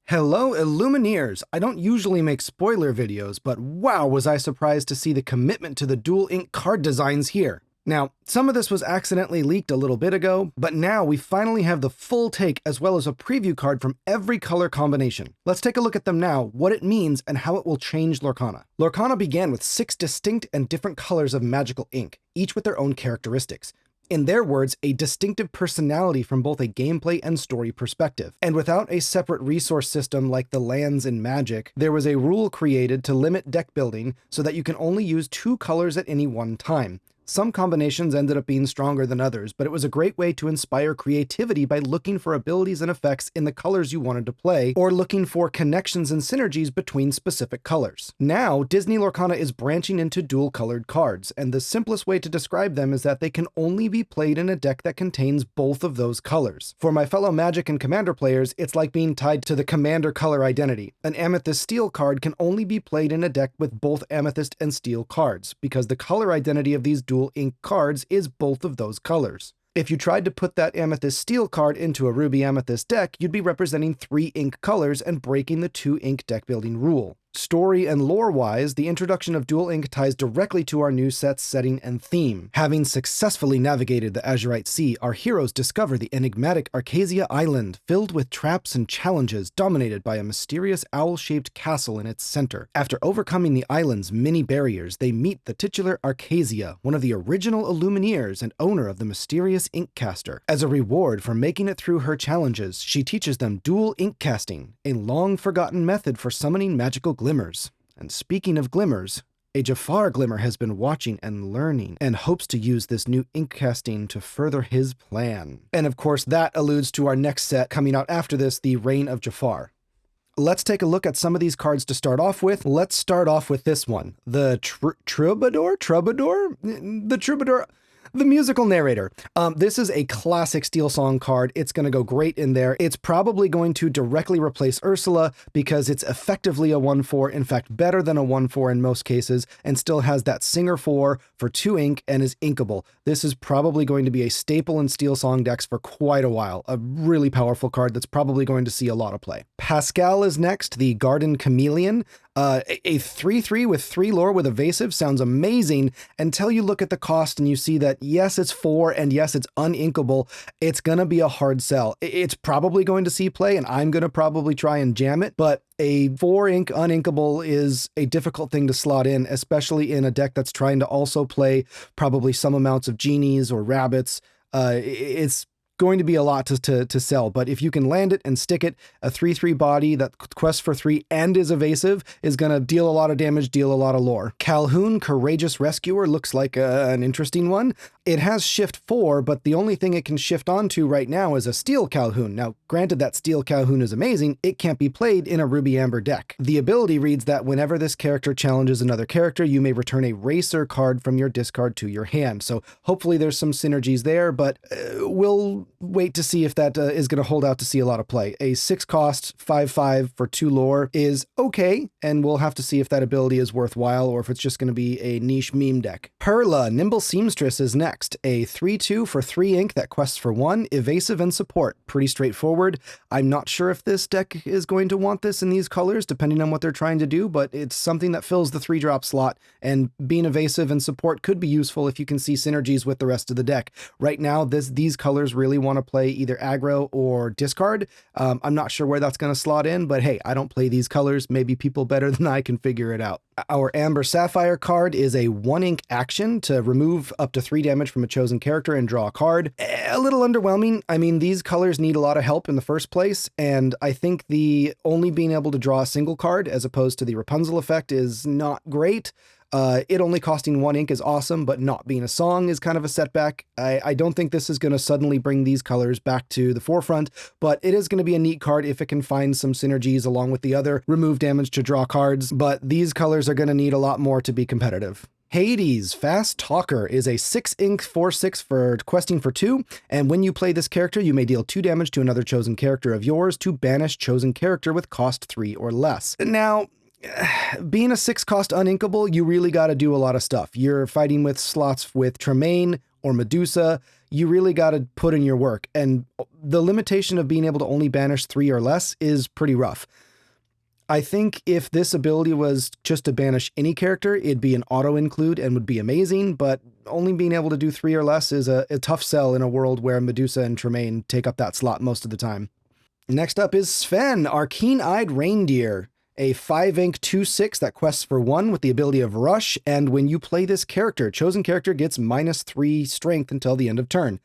Hello, Illumineers! I don't usually make spoiler videos, but wow, was I surprised to see the commitment to the dual ink card designs here. Now, some of this was accidentally leaked a little bit ago, but now we finally have the full take as well as a preview card from every color combination. Let's take a look at them now, what it means, and how it will change Lorcana. Lorcana began with 6 distinct and different colors of magical ink, each with their own characteristics. In their words, a distinctive personality from both a gameplay and story perspective. And without a separate resource system like the lands in Magic, there was a rule created to limit deck building so that you can only use 2 colors at any one time. Some combinations ended up being stronger than others, but it was a great way to inspire creativity by looking for abilities and effects in the colors you wanted to play, or looking for connections and synergies between specific colors. Now, Disney Lorcana is branching into dual-colored cards, and the simplest way to describe them is that they can only be played in a deck that contains both of those colors. For my fellow Magic and Commander players, it's like being tied to the Commander color identity. An Amethyst Steel card can only be played in a deck with both Amethyst and Steel cards, because the color identity of these dual ink cards is both of those colors. If you tried to put that Amethyst Steel card into a Ruby Amethyst deck, you'd be representing 3 ink colors and breaking the 2 ink deck building rule. Story and lore-wise, the introduction of dual ink ties directly to our new set's setting and theme. Having successfully navigated the Azurite Sea, our heroes discover the enigmatic Archazia island, filled with traps and challenges, dominated by a mysterious owl-shaped castle in its center. After overcoming the island's many barriers, they meet the titular Archazia, one of the original Illumineers and owner of the mysterious ink caster. As a reward for making it through her challenges, she teaches them dual ink casting, a long-forgotten method for summoning magical glimmers. And speaking of glimmers, a Jafar Glimmer has been watching and learning and hopes to use this new ink casting to further his plan. And of course, that alludes to our next set coming out after this, the Reign of Jafar. Let's take a look at some of these cards to start off with. Let's start off with this one, the Troubadour? The musical narrator. This is a classic Steel Song card. It's going to go great in there. It's probably going to directly replace Ursula because it's effectively a 1/4, in fact, better than a 1/4 in most cases, and still has that Singer 4 for 2 ink and is inkable. This is probably going to be a staple in Steel Song decks for quite a while. A really powerful card that's probably going to see a lot of play. Pascal is next, the Garden Chameleon. A 3/3 with 3 lore with evasive sounds amazing until you look at the cost and you see that yes, it's 4 and yes, it's uninkable. It's going to be a hard sell. It's probably going to see play and I'm going to probably try and jam it, but a 4 ink uninkable is a difficult thing to slot in, especially in a deck that's trying to also play probably some amounts of genies or rabbits. It's going to be a lot to sell, but if you can land it and stick it, a 3/3 body that quests for 3 and is evasive is going to deal a lot of damage, deal a lot of lore. Calhoun, Courageous Rescuer, looks like an interesting one. It has shift 4, but the only thing it can shift onto right now is a Steel Calhoun. Now, granted that Steel Calhoun is amazing, it can't be played in a Ruby Amber deck. The ability reads that whenever this character challenges another character, you may return a Racer card from your discard to your hand. So hopefully there's some synergies there, but we'll wait to see if that is going to hold out to see a lot of play. A 6 cost, 5/5 for 2 lore is okay, and we'll have to see if that ability is worthwhile or if it's just going to be a niche meme deck. Perla, Nimble Seamstress is next. A 3/2 for 3 ink that quests for 1, evasive and support. Pretty straightforward. I'm not sure if this deck is going to want this in these colors, depending on what they're trying to do, but it's something that fills the 3-drop slot, and being evasive and support could be useful if you can see synergies with the rest of the deck. Right now, these colors really want to play either aggro or discard. I'm not sure where that's going to slot in, but hey, I don't play these colors. Maybe people better than I can figure it out. Our Amber Sapphire card is a 1 ink action to remove up to 3 damage from a chosen character and draw a card. A little underwhelming. I mean, these colors need a lot of help in the first place, and I think the only being able to draw a single card as opposed to the Rapunzel effect is not great. It only costing 1 ink is awesome, but not being a song is kind of a setback. I don't think this is going to suddenly bring these colors back to the forefront, but it is going to be a neat card if it can find some synergies along with the other remove damage to draw cards, but these colors are going to need a lot more to be competitive. Hades, Fast Talker, is a 6 ink 4/6 for questing for 2, and when you play this character, you may deal 2 damage to another chosen character of yours to banish chosen character with cost 3 or less. Now, being a 6 cost uninkable, you really got to do a lot of stuff. You're fighting with slots with Tremaine or Medusa. you really got to put in your work. And the limitation of being able to only banish 3 or less is pretty rough. I think if this ability was just to banish any character, it'd be an auto include and would be amazing, but only being able to do 3 or less is a tough sell in a world where Medusa and Tremaine take up that slot most of the time. Next up is Sven, our Keen-Eyed Reindeer, a 5-ink 2/6 that quests for 1 with the ability of Rush, and when you play this character, chosen character gets -3 strength until the end of turn.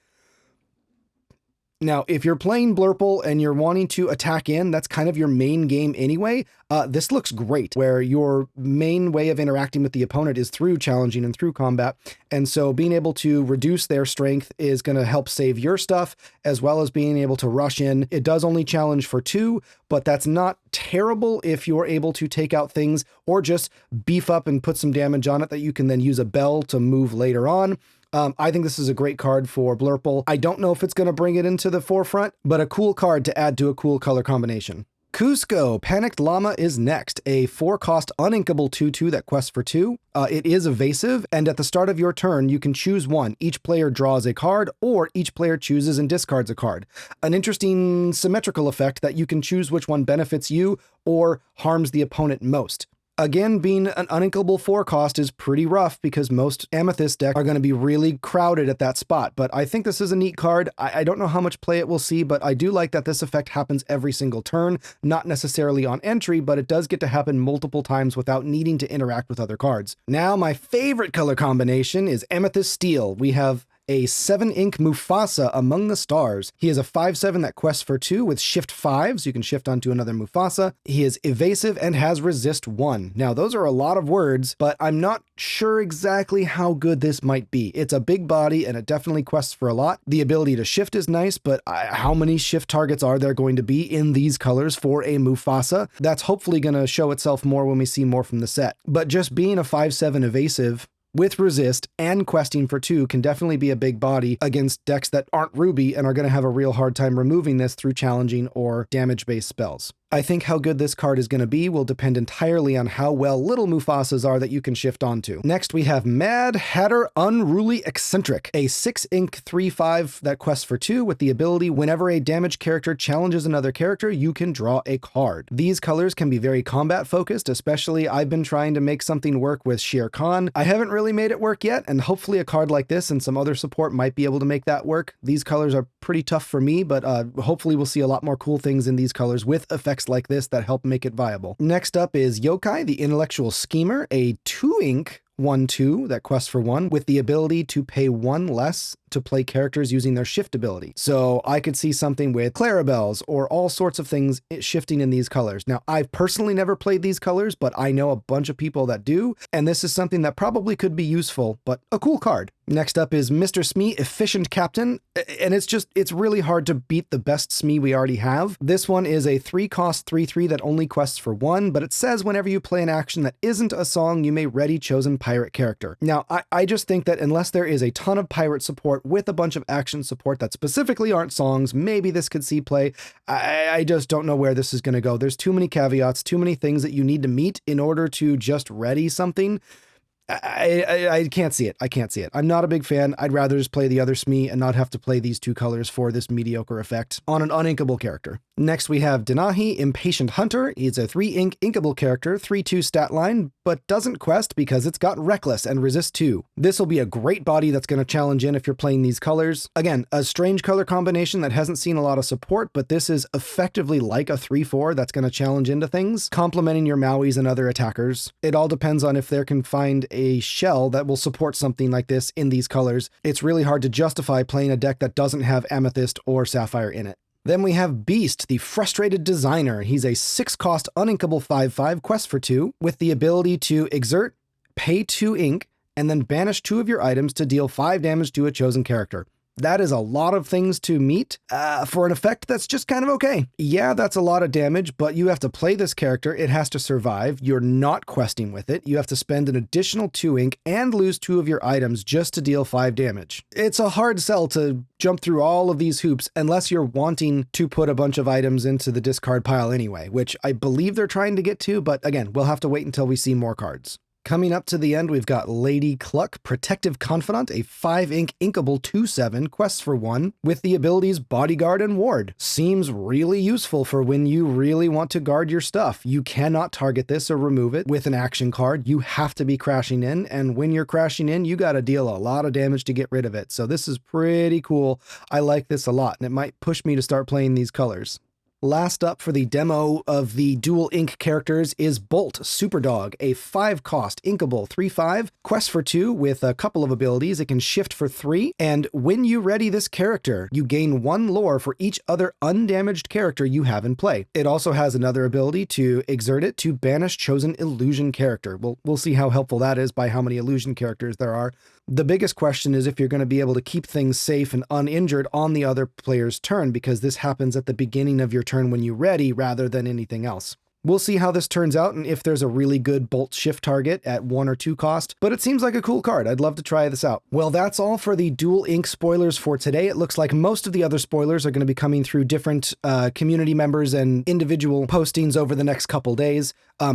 Now, if you're playing Blurple and you're wanting to attack in, that's kind of your main game anyway. This looks great, where your main way of interacting with the opponent is through challenging and through combat. And so being able to reduce their strength is going to help save your stuff, as well as being able to rush in. It does only challenge for 2, but that's not terrible if you're able to take out things or just beef up and put some damage on it that you can then use a bell to move later on. I think this is a great card for Blurple. I don't know if it's going to bring it into the forefront, but a cool card to add to a cool color combination. Cusco, Panicked Llama is next, a 4-cost uninkable 2/2 that quests for 2. It is evasive, and at the start of your turn, you can choose one. Each player draws a card, or each player chooses and discards a card. An interesting symmetrical effect that you can choose which one benefits you or harms the opponent most. Again, being an uninkable 4-cost is pretty rough because most Amethyst decks are going to be really crowded at that spot, but I think this is a neat card. I don't know how much play it will see, but I do like that this effect happens every single turn, not necessarily on entry, but it does get to happen multiple times without needing to interact with other cards. Now, my favorite color combination is Amethyst Steel. We have a 7-ink Mufasa Among the Stars. He is a 5/7 that quests for 2 with shift 5, so you can shift onto another Mufasa. He is evasive and has resist 1. Now, those are a lot of words, but I'm not sure exactly how good this might be. It's a big body and it definitely quests for a lot. The ability to shift is nice, but how many shift targets are there going to be in these colors for a Mufasa? That's hopefully going to show itself more when we see more from the set. But just being a 5/7 evasive with resist and questing for 2 can definitely be a big body against decks that aren't Ruby and are going to have a real hard time removing this through challenging or damage-based spells. I think how good this card is going to be will depend entirely on how well little Mufasas are that you can shift onto. Next, we have Mad Hatter Unruly Eccentric, a 6-ink 3/5 that quests for 2 with the ability whenever a damaged character challenges another character, you can draw a card. These colors can be very combat focused, especially I've been trying to make something work with Shere Khan. I haven't really made it work yet, and hopefully a card like this and some other support might be able to make that work. These colors are pretty tough for me, but hopefully we'll see a lot more cool things in these colors with effects like this that help make it viable. Next up is Yokai, the Intellectual Schemer, a 2-ink 1/2 that quests for 1 with the ability to pay 1 less to play characters using their shift ability. So I could see something with Clarabelle's or all sorts of things shifting in these colors. Now, I've personally never played these colors, but I know a bunch of people that do, and this is something that probably could be useful, but a cool card. Next up is Mr. Smee, Efficient Captain, and it's really hard to beat the best Smee we already have. This one is a 3-cost 3/3 that only quests for 1, but it says whenever you play an action that isn't a song, you may ready chosen pirate character. Now, I just think that unless there is a ton of pirate support with a bunch of action support that specifically aren't songs, maybe this could see play. I just don't know where this is going to go. There's too many caveats, too many things that you need to meet in order to just ready something. I can't see it. I can't see it. I'm not a big fan. I'd rather just play the other Smee and not have to play these 2 colors for this mediocre effect on an uninkable character. Next, we have Denahi, Impatient Hunter. He's a 3-ink inkable character, 3/2 stat line, but doesn't quest because it's got Reckless and Resist 2. This will be a great body that's going to challenge in if you're playing these colors. Again, a strange color combination that hasn't seen a lot of support, but this is effectively like a 3/4 that's going to challenge into things, complementing your Mauis and other attackers. It all depends on if they can find a shell that will support something like this in these colors. It's really hard to justify playing a deck that doesn't have Amethyst or Sapphire in it. Then we have Beast, the Frustrated Designer. He's a 6-cost uninkable 5/5 quest for 2 with the ability to exert, pay 2 ink, and then banish 2 of your items to deal 5 damage to a chosen character. That is a lot of things to meet for an effect that's just kind of okay. Yeah, that's a lot of damage, but you have to play this character. It has to survive. You're not questing with it. You have to spend an additional 2 ink and lose 2 of your items just to deal 5 damage. It's a hard sell to jump through all of these hoops unless you're wanting to put a bunch of items into the discard pile anyway, which I believe they're trying to get to, but again, we'll have to wait until we see more cards. Coming up to the end, we've got Lady Cluck, Protective Confidant, a 5-ink inkable 2/7, quests for 1, with the abilities Bodyguard and Ward. Seems really useful for when you really want to guard your stuff. You cannot target this or remove it with an action card. You have to be crashing in, and when you're crashing in, you gotta deal a lot of damage to get rid of it. So this is pretty cool. I like this a lot, and it might push me to start playing these colors. Last up for the demo of the dual ink characters is Bolt Superdog, a 5-cost inkable 3/5, quest for 2 with a couple of abilities. It can shift for 3, and when you ready this character, you gain 1 lore for each other undamaged character you have in play. It also has another ability to exert it to banish chosen illusion character. We'll see how helpful that is by how many illusion characters there are. The biggest question is if you're going to be able to keep things safe and uninjured on the other player's turn, because this happens at the beginning of your turn when you ready rather than anything else. We'll see how this turns out and if there's a really good Bolt shift target at 1 or 2 cost, but it seems like a cool card. I'd love to try this out. Well, that's all for the dual ink spoilers for today. It looks like most of the other spoilers are going to be coming through different community members and individual postings over the next couple days.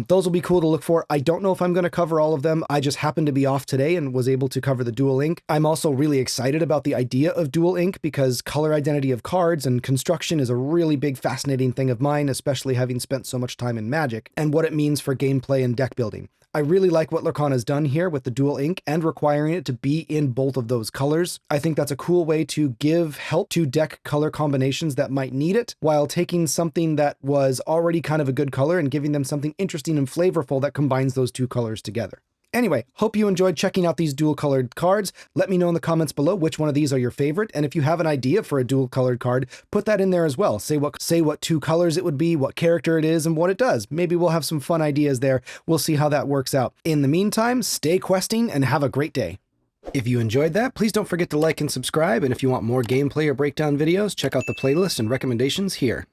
Those will be cool to look for. I don't know if I'm going to cover all of them. I just happened to be off today and was able to cover the dual ink. I'm also really excited about the idea of dual ink because color identity of cards and construction is a really big fascinating thing of mine, especially having spent so much time in Magic, and what it means for gameplay and deck building. I really like what Lorcana's done here with the dual ink and requiring it to be in both of those colors. I think that's a cool way to give help to deck color combinations that might need it, while taking something that was already kind of a good color and giving them something interesting and flavorful that combines those 2 colors together. Anyway, hope you enjoyed checking out these dual colored cards. Let me know in the comments below which one of these are your favorite, and if you have an idea for a dual colored card, put that in there as well. Say what 2 colors it would be, what character it is, and what it does. Maybe we'll have some fun ideas there. We'll see how that works out. In the meantime, stay questing and have a great day. If you enjoyed that, please don't forget to like and subscribe, and if you want more gameplay or breakdown videos, check out the playlist and recommendations here.